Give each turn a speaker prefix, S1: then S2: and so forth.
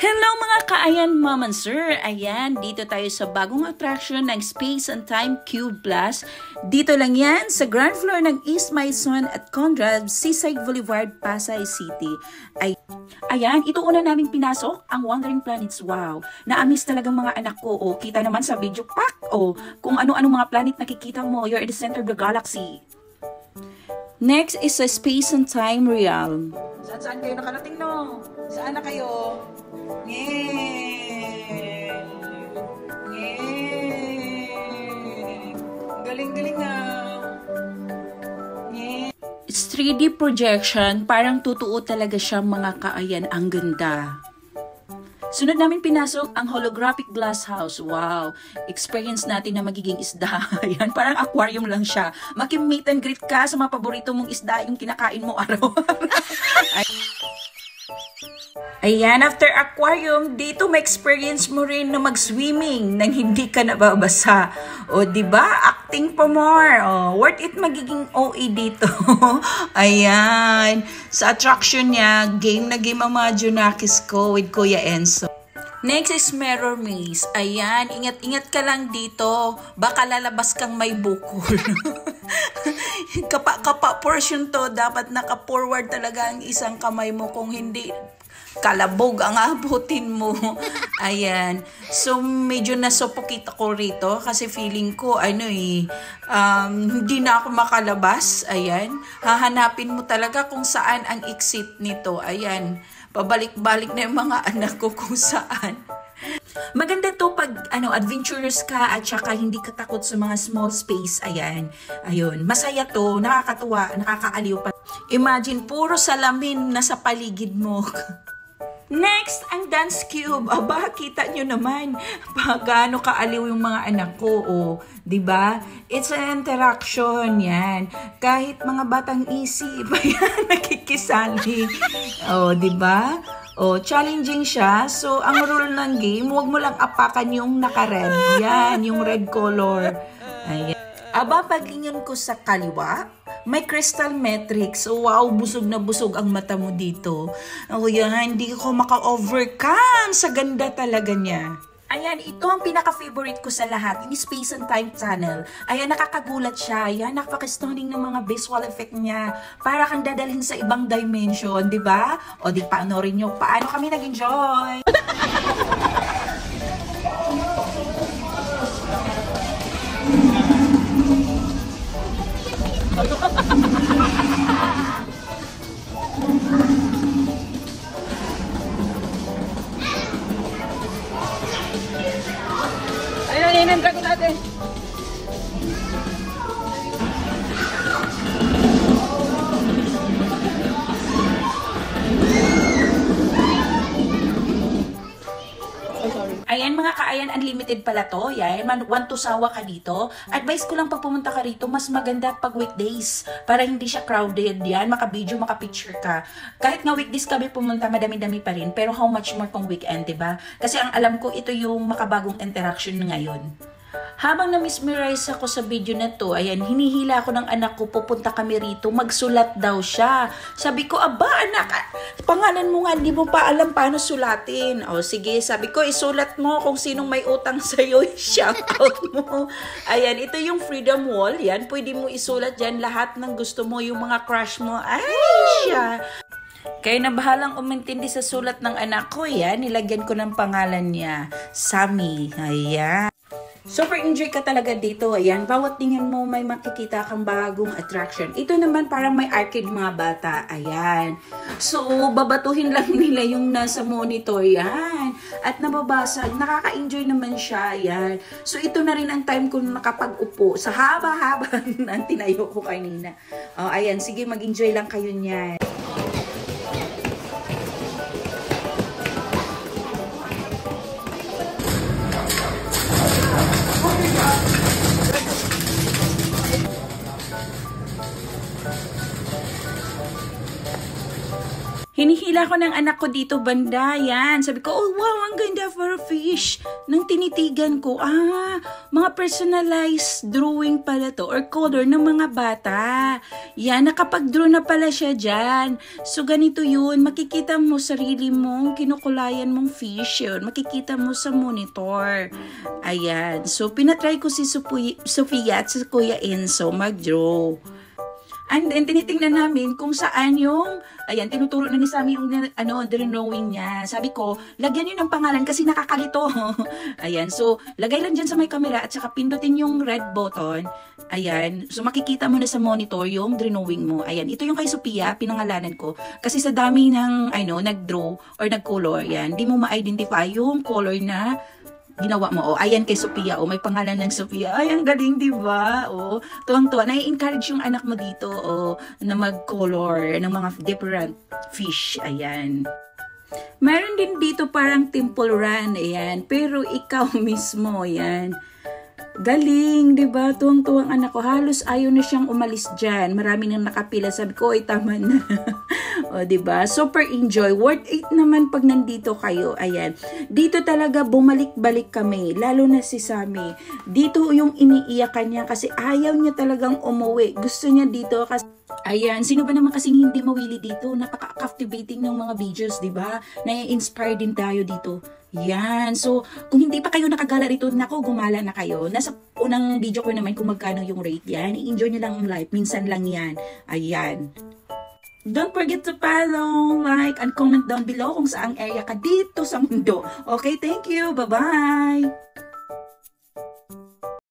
S1: Hello mga kaayan ma'am and sir! Ayan, dito tayo sa bagong attraction ng Space and Time Cube Plus. Dito lang yan sa ground floor ng East Maison at Conrad, Seaside Boulevard, Pasay City. Ayan, ito una naming pinasok, ang Wandering Planets. Wow! Na-amaze talagang mga anak ko. O, kita naman sa video pack. O, kung ano-ano mga planet nakikita mo. You're in the center of the galaxy. Next is a Space and Time Realm. Saan kayo nakarating, no? Saan na kayo? Yay! Yay! Galing-galing nga. Yay! It's 3D projection. Parang totoo talaga siya mga kaayan. Ang ganda. Sunod namin pinasok ang holographic glass house. Wow! Experience natin na magiging isda. Ayan, parang aquarium lang siya. Maki-meet and greet ka sa mga paborito mong isda yung kinakain mo araw-araw. Ayan, after aquarium, dito ma-experience mo rin na mag-swimming nang hindi ka nababasa. O, diba? Acting pa more. O, worth it magiging OA dito. Ayan. Sa attraction niya, game na game ang mga Junakis ko with Kuya Enzo. Next is Mirror Maze. Ayan, ingat-ingat ka lang dito. Baka lalabas kang may bukol. Kapa portion to, dapat naka-forward talaga ang isang kamay mo. Kung hindi, kalabog ang abutin mo. Ayan. So, medyo nasupokit ako rito kasi feeling ko, hindi na ako makalabas. Ayan. Hahanapin mo talaga kung saan ang exit nito. Ayan. Pabalik-balik na yung mga anak ko kung saan. Maganda to pag adventurous ka at saka hindi ka takot sa mga small space. Ayan. Ayun. Masaya to. Nakakatuwa. Nakakaaliw pa. Imagine, puro salamin na sa paligid mo. Next, ang dance cube. Aba, kita nyo naman gaano kaaliw yung mga anak ko. O, diba? It's an interaction yan. Kahit mga batang isip, yan, nakikisali. O, diba? O, challenging siya. So, ang rule ng game, huwag mo lang apakan yung naka-red. Yan, yung red color. Ayan. Aba, paglingon ko sa kaliwa, may crystal matrix. So, wow, busog na busog ang mata mo dito. O yan, hindi ko maka-overcome sa ganda talaga niya. Ayan, ito ang pinaka-favorite ko sa lahat, yung Space and Time Tunnel. Ayan, nakakagulat siya. Ayan, napaka-stunning ng mga visual effect niya. Para kang dadalhin sa ibang dimension, di ba? O di paanorin nyo, paano kami nag-enjoy? Ayun, yung dragon natin. Ayan mga kaayan, unlimited pala to. Yan, want to sawa ka dito. Advice ko lang pag pumunta ka rito, mas maganda pag weekdays. Para hindi siya crowded. Yan, maka-video, maka-picture ka. Kahit nga weekdays kami pumunta, madami-dami pa rin. Pero how much more kung weekend, diba? Kasi ang alam ko, ito yung makabagong interaction ngayon. Habang na-mesmerize ako sa video na to, ayan, hinihila ako ng anak ko, pupunta kami rito, magsulat daw siya. Sabi ko, aba anak, pangalan mo nga, hindi mo pa alam paano sulatin. O sige, sabi ko, isulat mo kung sinong may utang sa'yo, shoutout mo. Ayan, ito yung Freedom Wall, yan, pwede mo isulat dyan lahat ng gusto mo, yung mga crush mo. Ay, siya. Kaya na bahalang umintindi sa sulat ng anak ko, yan, nilagyan ko ng pangalan niya, Sammy. Ayan. Super enjoy ka talaga dito. Ayan, bawat tingin mo may makikita kang bagong attraction. Ito naman parang may arcade mga bata. Ayan. So, babatuhin lang nila yung nasa monitor. Ayan. At nababasag. Nakaka-enjoy naman siya. Ayan. So, ito na rin ang time ko nakapag-upo. Sa haba-haba ng tinayo ko kanina. Oh, ayan. Sige, mag-enjoy lang kayo niyan. Hinihila ko ng anak ko dito banda, yan. Sabi ko, oh wow, ang ganda for a fish. Nang tinitigan ko, mga personalized drawing pala to or color ng mga bata. Yan, nakapag-draw na pala siya dyan. So ganito yun, makikita mo sarili mong kinukulayan mong fish yun. Makikita mo sa monitor. Ayan, so pinatry ko si Sofia at si Kuya Enzo mag-draw. And then, tinitingnan namin kung saan yung, ayan, tinuturo na ni Sammy yung, drawing niya. Sabi ko, lagyan yun ng pangalan kasi nakakalito. Ayan, so, lagay lang dyan sa may camera at saka pindutin yung red button. Ayan, so makikita mo na sa monitor yung drawing mo. Ayan, ito yung kay Sophia, pinangalanan ko. Kasi sa dami ng, nag-draw or nag-color, yan, di mo ma-identify yung color na ginawa mo. Ayan kay Sophia, may pangalan ng Sophia. Ay, ang galing, di ba? Tuwang-tuwa. Nai-encourage yung anak mo dito, na mag-color ng mga different fish. Ayan. Meron din dito parang temple run, ayan. Pero ikaw mismo, ayan. Galing, di ba? Tuwang-tuwang anak ko. Halos ayaw na siyang umalis dyan. Marami nang nakapila. Sabi ko, ay tama na. Di ba? Super enjoy. Worth it naman pag nandito kayo. Ayan. Dito talaga bumalik-balik kami. Lalo na si Sammy. Dito yung iniiyakan niya kasi ayaw niya talagang umuwi. Gusto niya dito kasi ayan, sino ba naman kasing hindi mawili dito? Napaka-captivating ng mga videos, di ba? Nai-inspire din tayo dito. Yan. So, kung hindi pa kayo nakagala rito, nako, gumala na kayo. Nasa unang video ko naman kung magkano yung rate yan. I-enjoy nyo lang ang life. Minsan lang yan. Ayan. Don't forget to follow, like, and comment down below kung saang area ka dito sa mundo. Okay, thank you. Bye-bye!